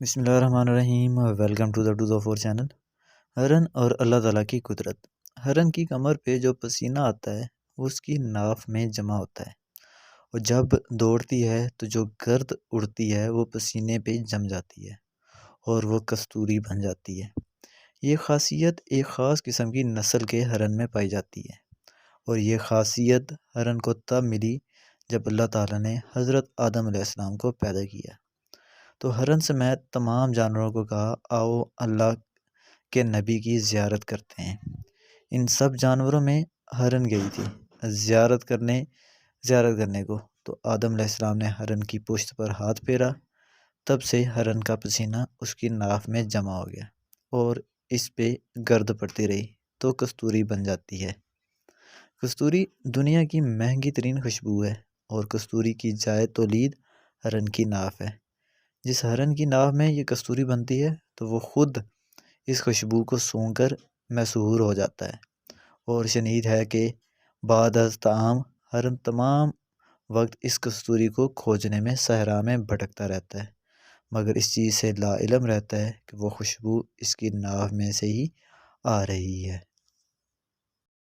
بسم اللہ الرحمن الرحیم، ویلکم ٹو دا 204 چینل۔ ہرن اور اللہ تعالیٰ کی قدرت۔ ہرن کی کمر پہ جو پسینہ آتا ہے وہ اس کی ناف میں جمع ہوتا ہے، اور جب دوڑتی ہے تو جو گرد اڑتی ہے وہ پسینے پہ جم جاتی ہے اور وہ کستوری بن جاتی ہے۔ یہ خاصیت ایک خاص قسم کی نسل کے ہرن میں پائی جاتی ہے، اور یہ خاصیت ہرن کو تب ملی جب اللہ تعالیٰ نے حضرت آدم علیہ السلام کو پیدا کیا تو ہرن سمیت تمام جانوروں کو کہا آؤ اللہ کے نبی کی زیارت کرتے ہیں۔ ان سب جانوروں میں ہرن گئی تھی زیارت کرنے کو، تو آدم علیہ السلام نے ہرن کی پشت پر ہاتھ پھیرا، تب سے ہرن کا پسینہ اس کی ناف میں جمع ہو گیا اور اس پہ گرد پڑتی رہی تو کستوری بن جاتی ہے۔ کستوری دنیا کی مہنگی ترین خوشبو ہے، اور کستوری کی جائے تولید ہرن کی ناف ہے۔ جس ہرن کی ناف میں یہ کستوری بنتی ہے تو وہ خود اس خوشبو کو سونگھ کر مسحور ہو جاتا ہے، اور شنید ہے کہ بعد از طعام ہرن تمام وقت اس کستوری کو کھوجنے میں صحرا میں بھٹکتا رہتا ہے، مگر اس چیز سے لا علم رہتا ہے کہ وہ خوشبو اس کی ناف میں سے ہی آ رہی ہے۔